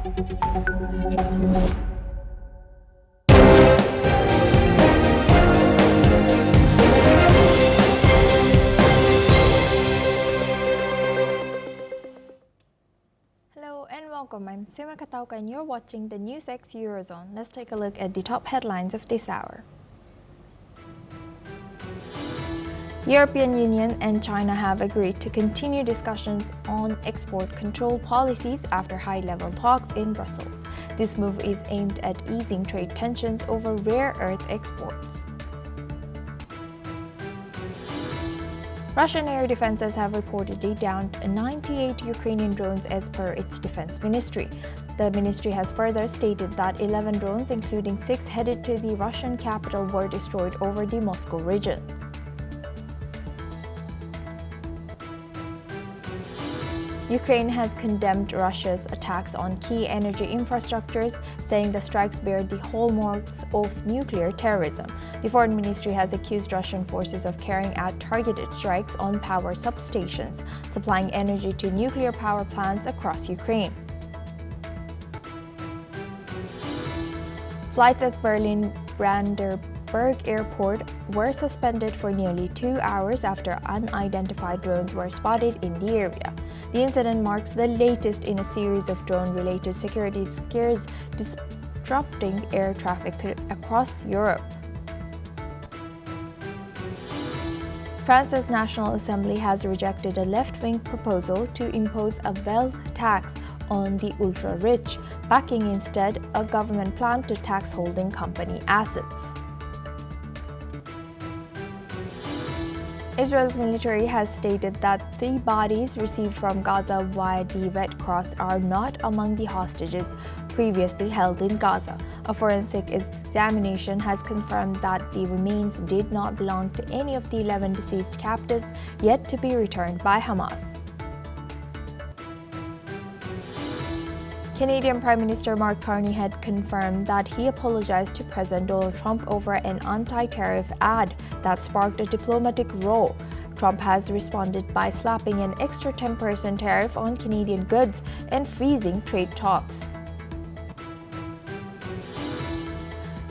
Hello and welcome. I'm Sima Katauka and you're watching the NewsX Eurozone. Let's take a look at the top headlines of this hour. The European Union and China have agreed to continue discussions on export control policies after high-level talks in Brussels. This move is aimed at easing trade tensions over rare earth exports. Russian air defenses have reportedly downed 98 Ukrainian drones as per its defense ministry. The ministry has further stated that 11 drones, including 6 headed to the Russian capital, were destroyed over the Moscow region. Ukraine has condemned Russia's attacks on key energy infrastructures, saying the strikes bear the hallmarks of nuclear terrorism. The Foreign Ministry has accused Russian forces of carrying out targeted strikes on power substations, supplying energy to nuclear power plants across Ukraine. Flights at Berlin Brandenburg Airport were suspended for nearly 2 hours after unidentified drones were spotted in the area. The incident marks the latest in a series of drone-related security scares disrupting air traffic across Europe. France's National Assembly has rejected a left-wing proposal to impose a wealth tax on the ultra-rich, backing instead a government plan to tax holding company assets. Israel's military has stated that 3 bodies received from Gaza via the Red Cross are not among the hostages previously held in Gaza. A forensic examination has confirmed that the remains did not belong to any of the 11 deceased captives yet to be returned by Hamas. Canadian Prime Minister Mark Carney had confirmed that he apologized to President Donald Trump over an anti-tariff ad that sparked a diplomatic row. Trump has responded by slapping an extra 10% tariff on Canadian goods and freezing trade talks.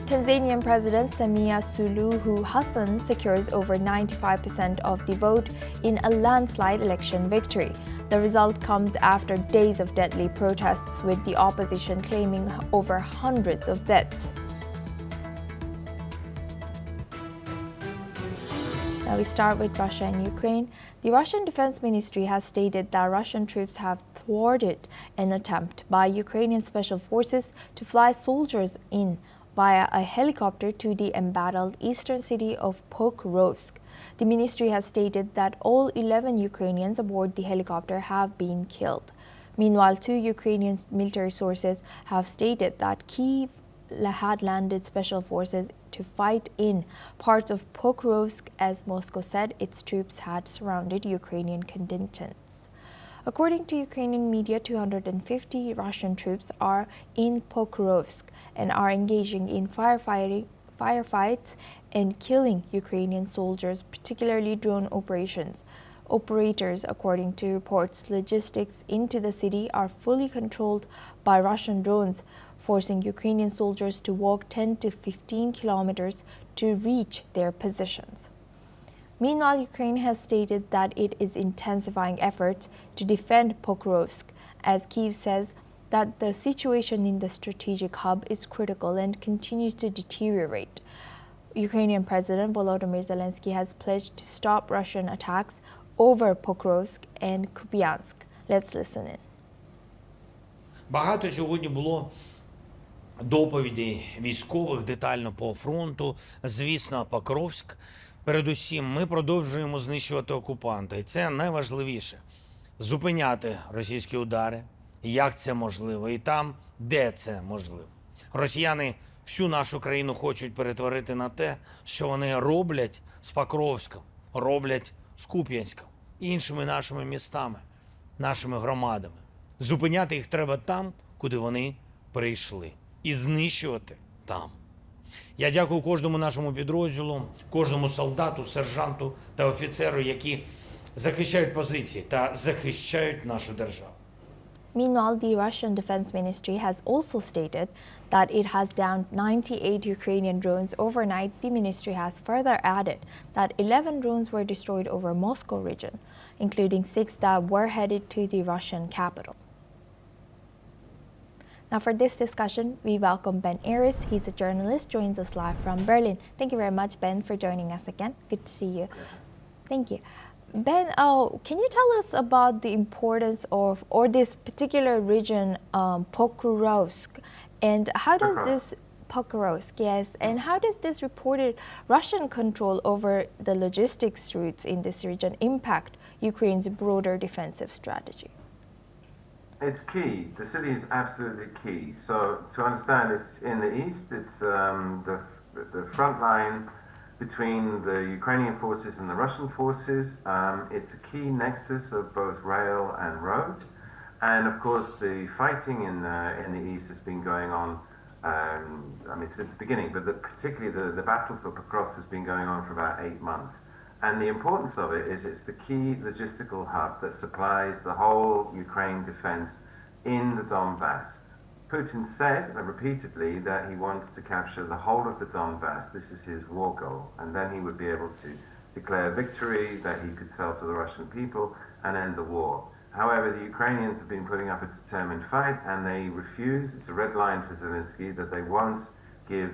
Tanzanian President Samia Suluhu Hassan secures over 95% of the vote in a landslide election victory. The result comes after days of deadly protests, with the opposition claiming over hundreds of deaths. Now we start with Russia and Ukraine. The Russian Defense Ministry has stated that Russian troops have thwarted an attempt by Ukrainian special forces to fly soldiers in via a helicopter to the embattled eastern city of Pokrovsk. The ministry has stated that all 11 Ukrainians aboard the helicopter have been killed. Meanwhile, 2 Ukrainian military sources have stated that Kyiv had landed special forces to fight in parts of Pokrovsk, as Moscow said its troops had surrounded Ukrainian contingents. According to Ukrainian media, 250 Russian troops are in Pokrovsk and are engaging in firefights and killing Ukrainian soldiers, particularly drone operations. Operators, according to reports, logistics into the city are fully controlled by Russian drones, forcing Ukrainian soldiers to walk 10 to 15 kilometers to reach their positions. Meanwhile, Ukraine has stated that it is intensifying efforts to defend Pokrovsk, as Kyiv says that the situation in the strategic hub is critical and continues to deteriorate. Ukrainian President Volodymyr Zelensky has pledged to stop Russian attacks over Pokrovsk and Kupiansk. Let's listen in. Багато сьогодні було доповідей військових детально по фронту. Звісно, Покровськ. Передусім, ми продовжуємо знищувати окупанта. І це найважливіше – зупиняти російські удари, як це можливо, і там, де це можливо. Росіяни всю нашу країну хочуть перетворити на те, що вони роблять з Покровськом, роблять з Куп'янськом, іншими нашими містами, нашими громадами. Зупиняти їх треба там, куди вони прийшли. І знищувати там. Я дякую кожному нашому підрозділу, кожному солдату, сержанту та офіцеру, які захищають позиції та захищають нашу державу. Meanwhile, the Russian Defense Ministry has also stated that it has downed 98 Ukrainian drones overnight. The ministry has further added that 11 drones were destroyed over Moscow region, including 6 that were headed to the Russian capital. Now for this discussion, we welcome Ben Aris. He's a journalist, joins us live from Berlin. Thank you very much, Ben, for joining us again. Good to see you. Thank you. Ben, can you tell us about the importance of, or this particular region, Pokrovsk, and how does this, Pokrovsk, yes, and how does this reported Russian control over the logistics routes in this region impact Ukraine's broader defensive strategy? It's key. The city is absolutely key. So to understand, it's in the east, it's the front line between the Ukrainian forces and the Russian forces. It's a key nexus of both rail and road. And of course, the fighting in the east has been going on, since the beginning, but particularly the battle for Pokrovsk has been going on for about 8 months. And the importance of it is it's the key logistical hub that supplies the whole Ukraine defense in the Donbass. Putin said repeatedly that he wants to capture the whole of the Donbass. This is his war goal. And then he would be able to declare victory that he could sell to the Russian people and end the war. However, the Ukrainians have been putting up a determined fight and they refuse. It's a red line for Zelensky that they won't give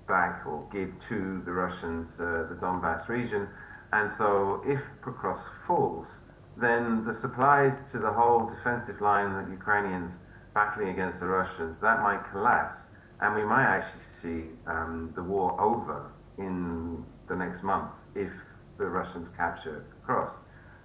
back or give to the Russians the Donbass region. And so if Pokrovsk falls, then the supplies to the whole defensive line that Ukrainians battling against the Russians, that might collapse, and we might actually see the war over in the next month if the Russians capture Pokrovsk.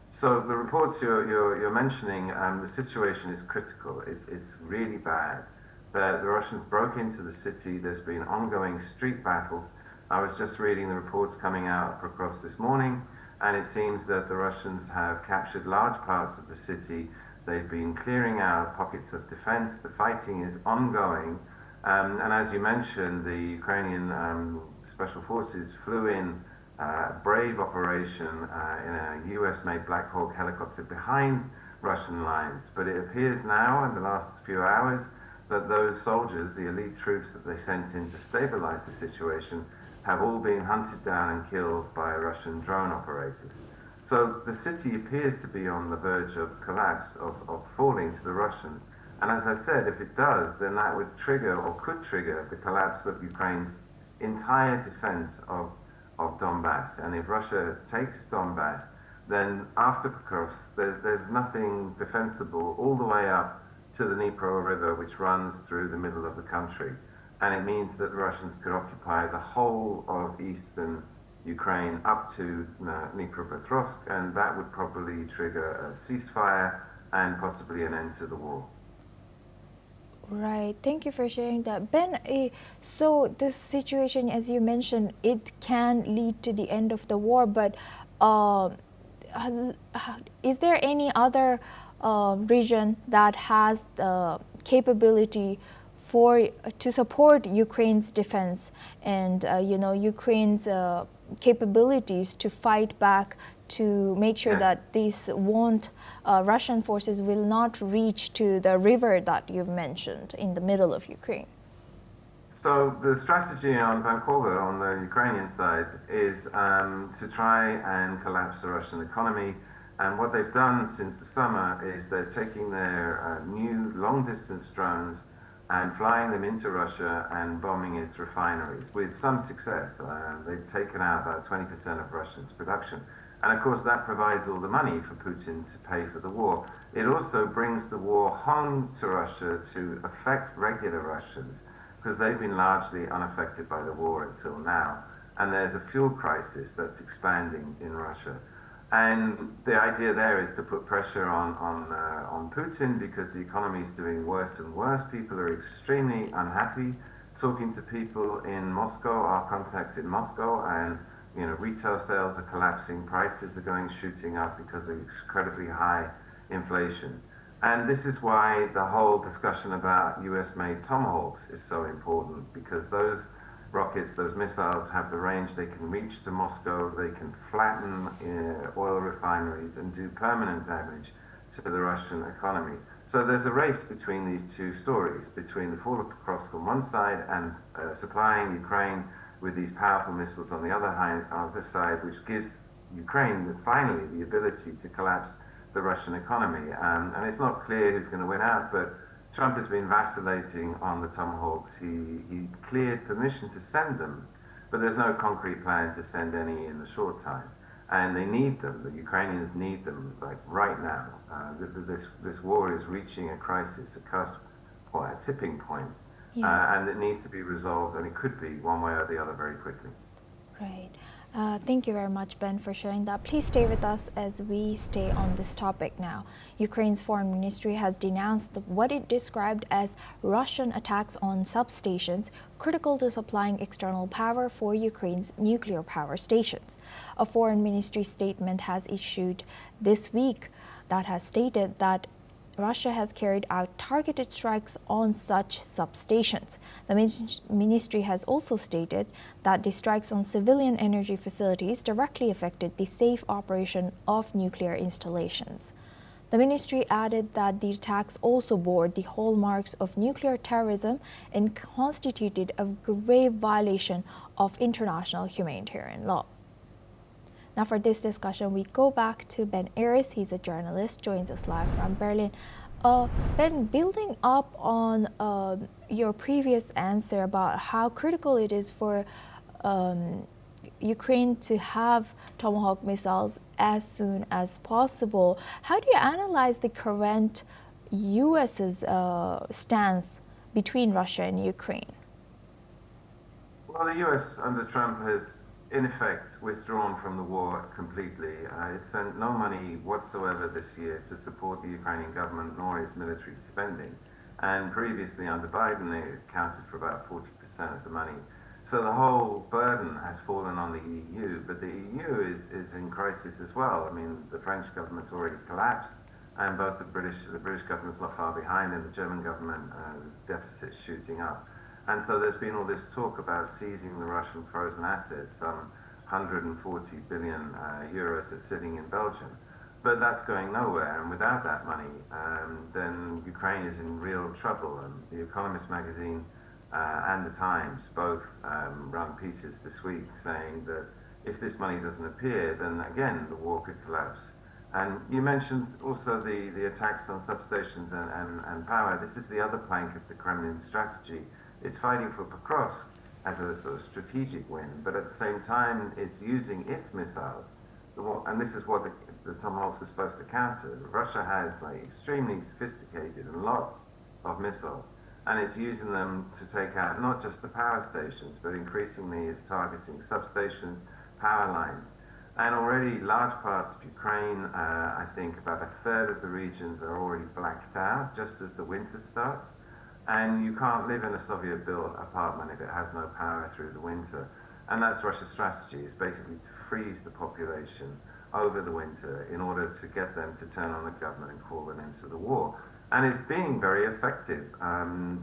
So the reports you're mentioning, the situation is critical. It's really bad. The Russians broke into the city. There's been ongoing street battles. I was just reading the reports coming out of Pokrovsk this morning, and it seems that the Russians have captured large parts of the city. They've been clearing out pockets of defense. The fighting is ongoing. And as you mentioned, the Ukrainian special forces flew in a brave operation in a US-made Black Hawk helicopter behind Russian lines. But it appears now, in the last few hours, that those soldiers, the elite troops that they sent in to stabilize the situation, have all been hunted down and killed by Russian drone operators. So the city appears to be on the verge of collapse, of falling to the Russians. And as I said, if it does, then that would trigger or could trigger the collapse of Ukraine's entire defense of Donbass. And if Russia takes Donbass, then after Pokrovsk, there's nothing defensible all the way up to the Dnipro River, which runs through the middle of the country. And it means that the Russians could occupy the whole of eastern Ukraine up to Dnipropetrovsk, and that would probably trigger a ceasefire and possibly an end to the war. Right. Thank you for sharing that. Ben, so this situation, as you mentioned, it can lead to the end of the war, but is there any other region that has the capability to support Ukraine's defense and Ukraine's capabilities to fight back, to make sure that these Russian forces will not reach to the river that you've mentioned in the middle of Ukraine? So the strategy on Bankova, on the Ukrainian side, is to try and collapse the Russian economy. And what they've done since the summer is they're taking their new long-distance drones and flying them into Russia and bombing its refineries with some success. They've taken out about 20% of Russia's production. And of course, that provides all the money for Putin to pay for the war. It also brings the war home to Russia to affect regular Russians, because they've been largely unaffected by the war until now. And there's a fuel crisis that's expanding in Russia. And the idea there is to put pressure on Putin, because the economy is doing worse and worse. People are extremely unhappy. Talking to people in Moscow, our contacts in Moscow, and retail sales are collapsing, prices are going shooting up because of incredibly high inflation. And this is why the whole discussion about US-made Tomahawks is so important, because those rockets, those missiles have the range. They can reach to Moscow, they can flatten oil refineries and do permanent damage to the Russian economy. So there's a race between these two stories, between the fall of Pokrovsk on one side and supplying Ukraine with these powerful missiles on the other side, which gives Ukraine finally the ability to collapse the Russian economy. And it's not clear who's going to win out, but Trump has been vacillating on the Tomahawks. He cleared permission to send them, but there's no concrete plan to send any in the short time. And they need them. The Ukrainians need them, like right now. This war is reaching a crisis, a cusp, or a tipping point, Yes. and it needs to be resolved, and it could be one way or the other very quickly. Right. Thank you very much, Ben, for sharing that. Please stay with us as we stay on this topic now. Ukraine's foreign ministry has denounced what it described as Russian attacks on substations critical to supplying external power for Ukraine's nuclear power stations. A foreign ministry statement has issued this week that has stated that Russia has carried out targeted strikes on such substations. The ministry has also stated that the strikes on civilian energy facilities directly affected the safe operation of nuclear installations. The ministry added that the attacks also bore the hallmarks of nuclear terrorism and constituted a grave violation of international humanitarian law. Now for this discussion, we go back to Ben Aris. He's a journalist, joins us live from Berlin. Ben, building up on your previous answer about how critical it is for Ukraine to have Tomahawk missiles as soon as possible, how do you analyze the current U.S.'s stance between Russia and Ukraine? Well, the US under Trump has, in effect, withdrawn from the war completely. It sent no money whatsoever this year to support the Ukrainian government, nor its military spending. And previously, under Biden, it accounted for about 40% of the money. So the whole burden has fallen on the EU, but the EU is in crisis as well. I mean, the French government's already collapsed, and both the British government's not far behind, and the German government deficit's shooting up. And so there's been all this talk about seizing the Russian frozen assets, some 140 billion euros that's sitting in Belgium. But that's going nowhere, and without that money, then Ukraine is in real trouble. And The Economist magazine and The Times both run pieces this week saying that if this money doesn't appear, then again, the war could collapse. And you mentioned also the attacks on substations and power. This is the other plank of the Kremlin strategy. It's fighting for Pokrovsk as a sort of strategic win, but at the same time, it's using its missiles. And this is what the Tomahawks are supposed to counter. Russia has like extremely sophisticated and lots of missiles, and it's using them to take out not just the power stations, but increasingly it's targeting substations, power lines. And already large parts of Ukraine, I think about a third of the regions are already blacked out just as the winter starts. And you can't live in a Soviet-built apartment if it has no power through the winter. And that's Russia's strategy, is basically to freeze the population over the winter in order to get them to turn on the government and call an end to the war. And it's being very effective.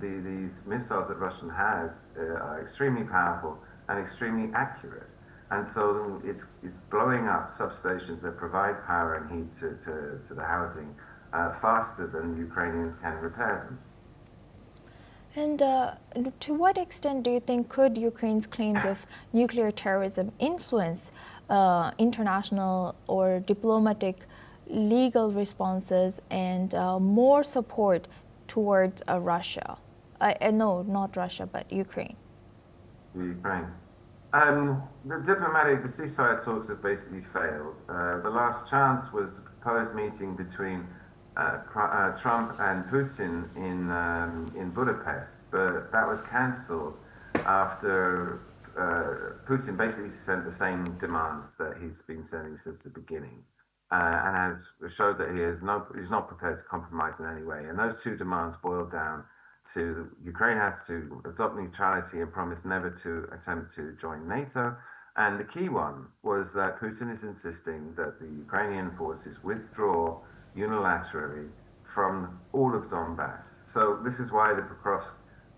These missiles that Russia has are extremely powerful and extremely accurate. And so it's blowing up substations that provide power and heat to the housing faster than Ukrainians can repair them. And to what extent do you think could Ukraine's claims of nuclear terrorism influence international or diplomatic legal responses and more support towards Russia? No, not Russia, but Ukraine. Ukraine. The ceasefire talks have basically failed. The last chance was the proposed meeting between Trump and Putin in Budapest, but that was cancelled after Putin basically sent the same demands that he's been sending since the beginning, and has showed that he's not prepared to compromise in any way. And those two demands boiled down to Ukraine has to adopt neutrality and promise never to attempt to join NATO. And the key one was that Putin is insisting that the Ukrainian forces withdraw unilaterally from all of Donbass. So this is why the Pokrovsk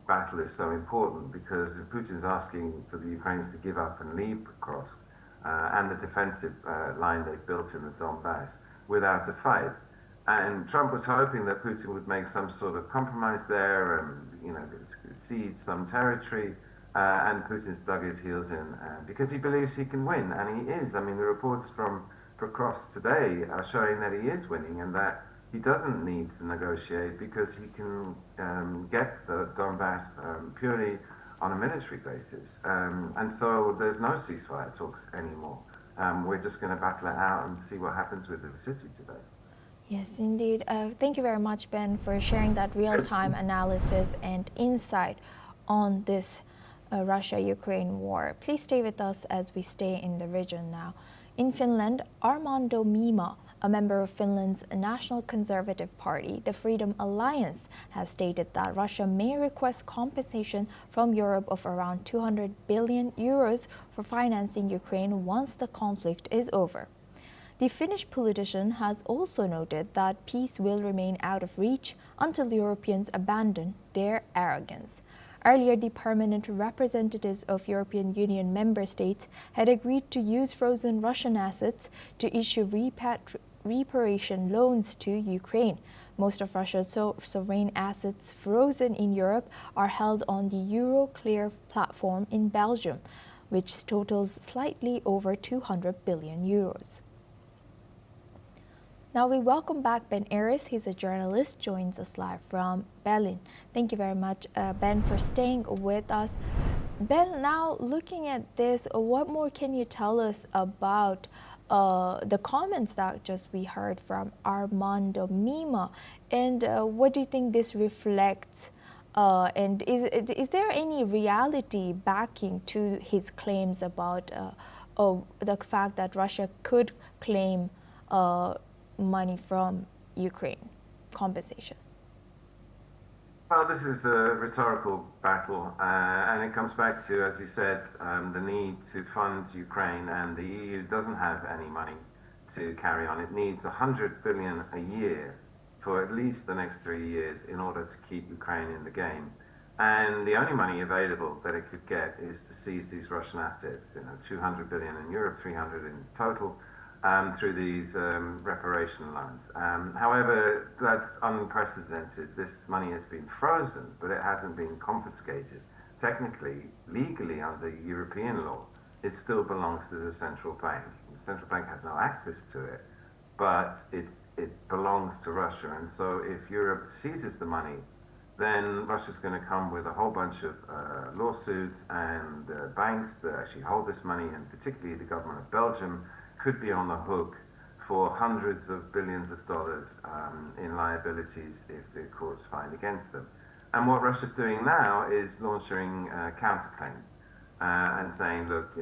battle is so important, because Putin's asking for the Ukrainians to give up and leave Pokrovsk and the defensive line they've built in the Donbass without a fight. And Trump was hoping that Putin would make some sort of compromise there and, cede some territory. And Putin's dug his heels in because he believes he can win, and he is. I mean, the reports from Pokrovsk today are showing that he is winning and that he doesn't need to negotiate because he can get the Donbass purely on a military basis. And so there's no ceasefire talks anymore. We're just going to battle it out and see what happens with the city today. Yes, indeed. Thank you very much, Ben, for sharing that real-time analysis and insight on this Russia-Ukraine war. Please stay with us as we stay in the region now. In Finland, Armando Mima, a member of Finland's National Conservative Party, the Freedom Alliance, has stated that Russia may request compensation from Europe of around 200 billion euros for financing Ukraine once the conflict is over. The Finnish politician has also noted that peace will remain out of reach until Europeans abandon their arrogance. Earlier, the permanent representatives of European Union member states had agreed to use frozen Russian assets to issue reparation loans to Ukraine. Most of Russia's sovereign assets frozen in Europe are held on the Euroclear platform in Belgium, which totals slightly over 200 billion euros. Now we welcome back Ben Aris. He's a journalist, joins us live from Berlin. Thank you very much, Ben, for staying with us. Ben, now looking at this, what more can you tell us about the comments that just we heard from Armando Mima, and what do you think this reflects? And is there any reality backing to his claims about the fact that Russia could claim money from Ukraine, compensation? Well, this is a rhetorical battle, and it comes back to, as you said, the need to fund Ukraine, and the EU doesn't have any money to carry on. It needs 100 billion a year for at least the next 3 years in order to keep Ukraine in the game. And the only money available that it could get is to seize these Russian assets, 200 billion in Europe, 300 in total, through these reparation loans. However, that's unprecedented. This money has been frozen, but it hasn't been confiscated. Technically, legally, under European law, it still belongs to the central bank. The central bank has no access to it, but it belongs to Russia. And so if Europe seizes the money, then Russia's going to come with a whole bunch of lawsuits, and banks that actually hold this money, and particularly the government of Belgium, could be on the hook for hundreds of billions of dollars in liabilities if the courts find against them. And what Russia's doing now is launching a counterclaim and saying, look,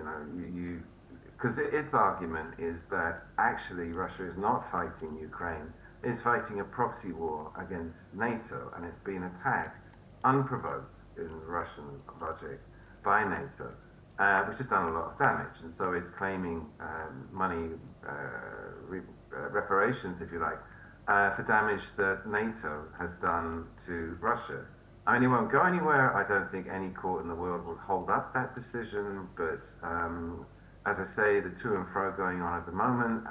because its argument is that actually Russia is not fighting Ukraine, it's fighting a proxy war against NATO, and it's been attacked unprovoked in the Russian logic by NATO. Which has done a lot of damage, and so it's claiming money, reparations, if you like, for damage that NATO has done to Russia. I mean, it won't go anywhere. I don't think any court in the world will hold up that decision, but as I say, the to and fro going on at the moment,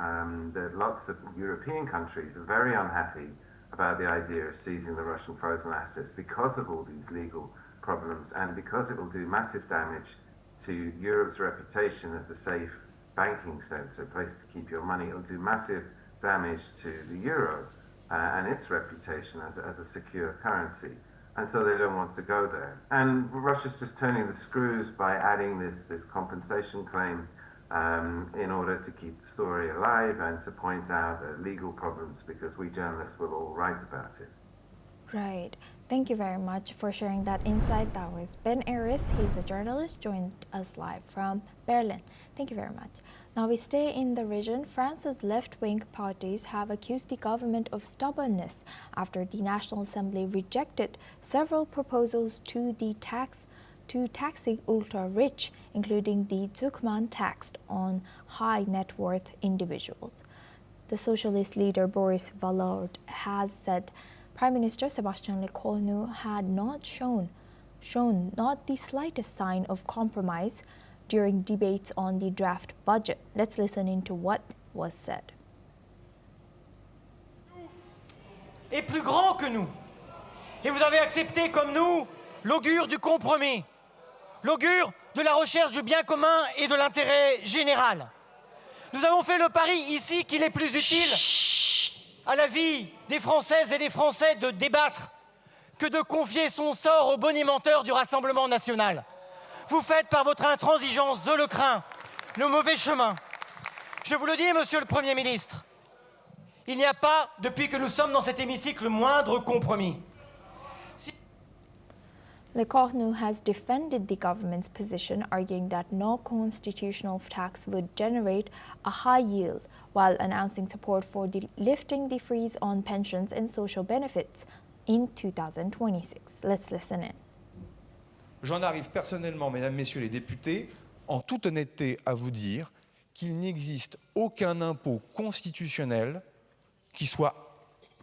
that lots of European countries are very unhappy about the idea of seizing the Russian frozen assets because of all these legal problems, and because it will do massive damage to Europe's reputation as a safe banking center, a place to keep your money. It'll do massive damage to the euro and its reputation as a secure currency. And so they don't want to go there. And Russia's just turning the screws by adding this compensation claim in order to keep the story alive and to point out legal problems, because we journalists will all write about it. Right. Thank you very much for sharing that insight. That was Ben Aris. He's a journalist, joined us live from Berlin. Thank you very much. Now we stay in the region. France's left-wing parties have accused the government of stubbornness after the National Assembly rejected several proposals to taxing ultra-rich, including the Zuckman tax on high net worth individuals. The socialist leader Boris Vallaud has said Prime Minister Sébastien Lecornu had not shown not the slightest sign of compromise during debates on the draft budget. Let's listen into what was said. est plus grand que nous. Et vous avez accepté, comme nous, l'augure du compromis, l'augure de la recherche du bien commun et de l'intérêt général. Nous avons fait le pari ici qu'il est plus utile à la vie des Françaises et des Français de débattre que de confier son sort aux bonimenteurs du Rassemblement national. Vous faites par votre intransigeance, je le crains, le mauvais chemin. Je vous le dis, Monsieur le Premier ministre, il n'y a pas, depuis que nous sommes dans cet hémicycle, le moindre compromis. Le Cornu has defended the government's position, arguing that no constitutional tax would generate a high yield, while announcing support for lifting the freeze on pensions and social benefits in 2026. Let's listen in. J'en arrive personnellement, mesdames, messieurs les députés, en toute honnêteté à vous dire qu'il n'existe aucun impôt constitutionnel qui soit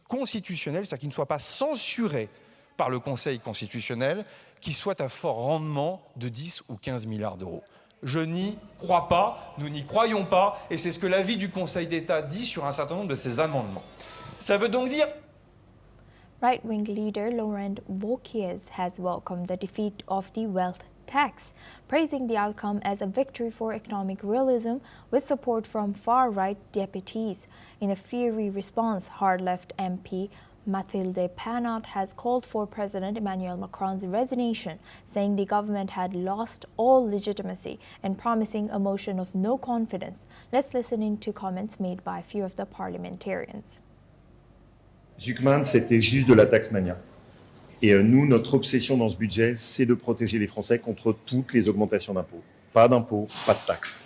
constitutionnel, c'est-à-dire qui ne soit pas censuré par le Conseil constitutionnel, qui soit à fort rendement de 10 ou 15 milliards d'euros. Je n'y crois pas, nous n'y croyons pas, et c'est ce que l'avis du Conseil d'État dit sur un certain nombre de ces amendements. Ça veut donc dire... Right-wing leader Laurent Wauquiez has welcomed the defeat of the wealth tax, praising the outcome as a victory for economic realism with support from far-right deputies. In a fiery response, hard-left MP Mathilde Panot has called for President Emmanuel Macron's resignation, saying the government had lost all legitimacy and promising a motion of no confidence. Let's listen in to comments made by a few of the parliamentarians. Zuckman, c'était juste de la taxe mania. Et nous, notre obsession dans ce budget, c'est de protéger les Français contre toutes les augmentations d'impôts. Pas d'impôts, pas de taxes.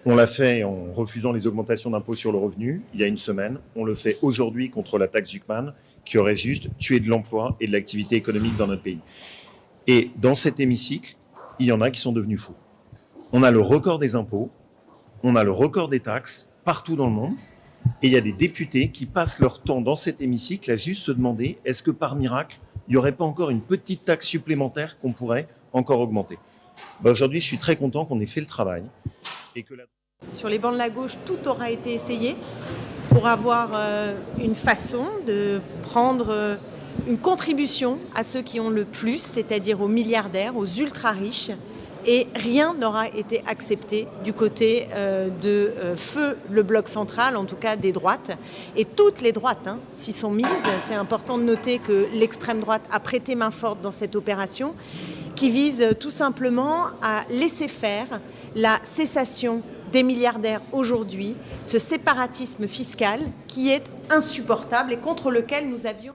On l'a fait en refusant les augmentations d'impôts sur le revenu il y a une semaine. On le fait aujourd'hui contre la taxe Zuckman, qui aurait juste tué de l'emploi et de l'activité économique dans notre pays. Et dans cet hémicycle, il y en a qui sont devenus fous. On a le record des impôts, on a le record des taxes partout dans le monde, et il y a des députés qui passent leur temps dans cet hémicycle à juste se demander est-ce que par miracle, il n'y aurait pas encore une petite taxe supplémentaire qu'on pourrait encore augmenter. Aujourd'hui, je suis très content qu'on ait fait le travail. Et que Sur les bancs de la gauche, tout aura été essayé pour avoir une façon de prendre une contribution à ceux qui ont le plus, c'est-à-dire aux milliardaires, aux ultra-riches, et rien n'aura été accepté du côté de feu le bloc central, en tout cas des droites. Et toutes les droites s'y sont mises. C'est important de noter que l'extrême droite a prêté main forte dans cette opération, qui vise tout simplement à laisser faire la cessation des milliardaires aujourd'hui, ce séparatisme fiscal qui est insupportable et contre lequel nous avions...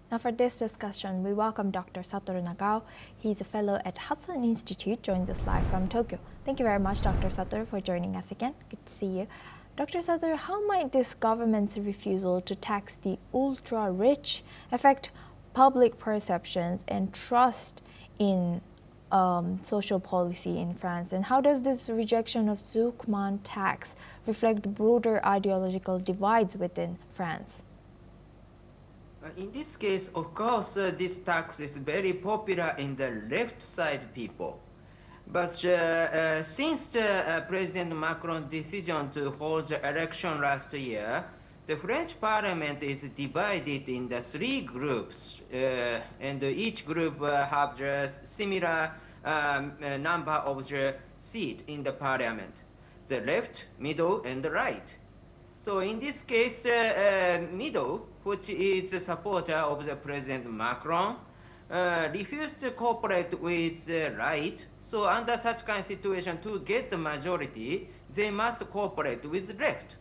Now for this discussion, we welcome Dr. Satoru Nagao. He's a fellow at Hudson Institute, joins us live from Tokyo. Thank you very much, Dr. Satoru, for joining us again. Good to see you. Dr. Satoru, how might this government's refusal to tax the ultra-rich affect public perceptions and trust in social policy in France? And how does this rejection of Zuckman tax reflect broader ideological divides within France? In this case, of course, this tax is very popular in the left side people. But since President Macron's decision to hold the election last year, the French parliament is divided in the three groups, and each group have the similar number of the seats in the parliament, the left, middle, and the right. So in this case, middle, which is a supporter of the President Macron, refused to cooperate with the right. So under such kind of situation, to get the majority, they must cooperate with the left.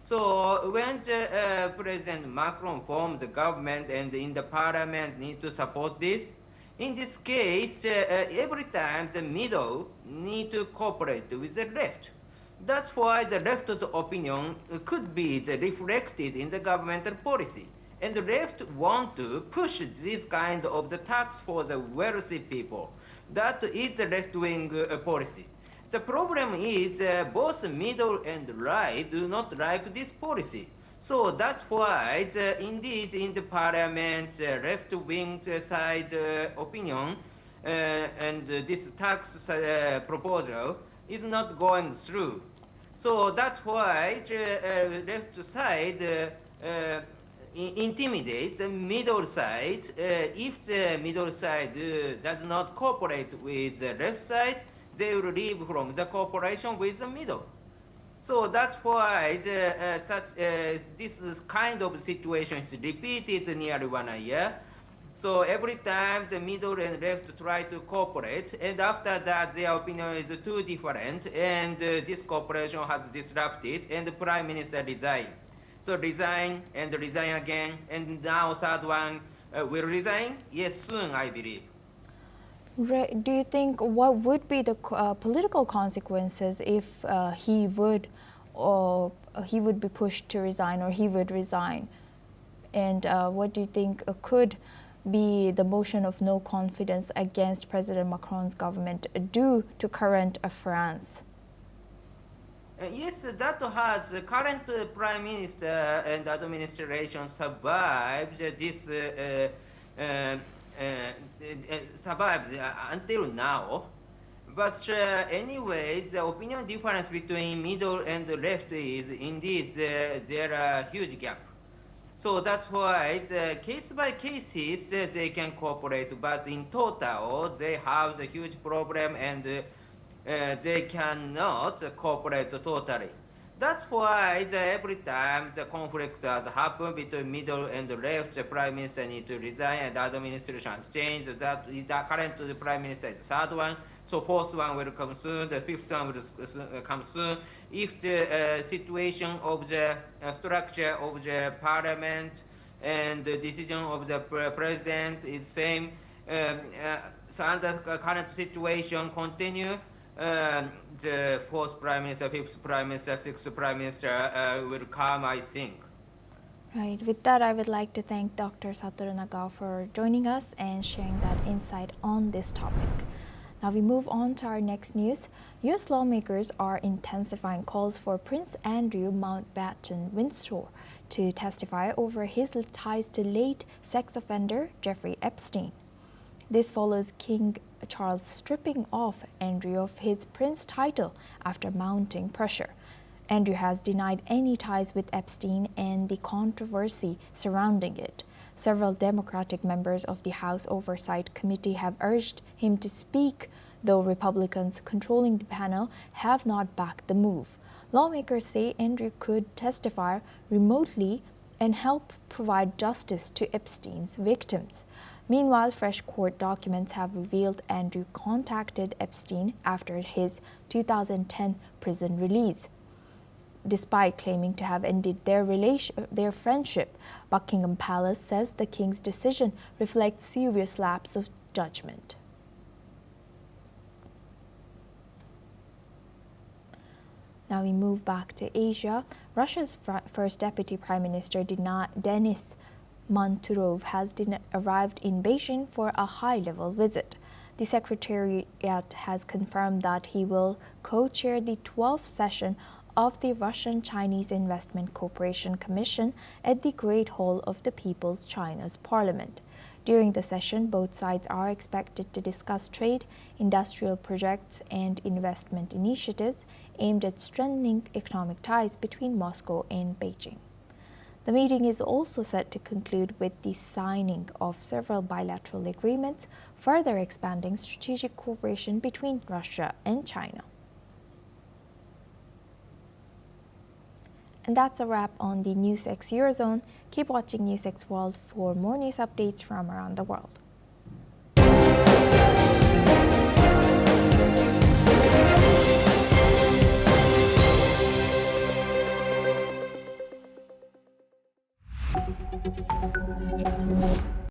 So when the, President Macron forms the government and in the parliament need to support this, in this case, every time the middle need to cooperate with the left. That's why the left's opinion could be reflected in the governmental policy. And the left want to push this kind of the tax for the wealthy people. That is the left-wing policy. The problem is both middle and right do not like this policy. So that's why indeed in the parliament, left-wing side opinion and this tax proposal is not going through. So that's why the left side intimidate the middle side. If the middle side does not cooperate with the left side, they will leave from the cooperation with the middle. So that's why this kind of situation is repeated nearly 1 year. So every time the middle and left try to cooperate, and after that their opinion is too different, and this cooperation has disrupted, and the prime minister resign. So resign and resign again, and now third one will resign. Yes, soon I believe. Do you think what would be the political consequences if he would be pushed to resign, or he would resign? And what do you think could be the motion of no confidence against President Macron's government due to current France? Yes, that has the current prime minister and administration survived this survived until now. But anyway, the opinion difference between middle and left is indeed there are huge gap. So that's why the case by cases they can cooperate, but in total they have the huge problem, and they cannot cooperate totally. That's why every time the conflict has happened between middle and left, the prime minister needs to resign and the administration has changed. That the current prime minister is the third one, so fourth one will come soon, the fifth one will come soon. If the situation of the structure of the parliament and the decision of the president is same, so under current situation continue, the fourth prime minister, fifth prime minister, sixth prime minister will come, I think. Right. With that, I would like to thank Dr. Satoru Nagao for joining us and sharing that insight on this topic. Now we move on to our next news. U.S. lawmakers are intensifying calls for Prince Andrew Mountbatten Windsor to testify over his ties to late sex offender Jeffrey Epstein. This follows King Charles stripping off Andrew of his prince title after mounting pressure. Andrew has denied any ties with Epstein and the controversy surrounding it. Several Democratic members of the House Oversight Committee have urged him to speak, though Republicans controlling the panel have not backed the move. Lawmakers say Andrew could testify remotely and help provide justice to Epstein's victims. Meanwhile, fresh court documents have revealed Andrew contacted Epstein after his 2010 prison release. Despite claiming to have ended their friendship, Buckingham Palace says the king's decision reflects serious lapse of judgment. Now we move back to Asia. Russia's first deputy prime minister Denis Manturov has arrived in Beijing for a high-level visit. The Secretariat has confirmed that he will co-chair the 12th session of the Russian-Chinese Investment Cooperation Commission at the Great Hall of the People's China's Parliament. During the session, both sides are expected to discuss trade, industrial projects, and investment initiatives aimed at strengthening economic ties between Moscow and Beijing. The meeting is also set to conclude with the signing of several bilateral agreements, further expanding strategic cooperation between Russia and China. And that's a wrap on the NewsX Eurozone. Keep watching NewsX World for more news updates from around the world.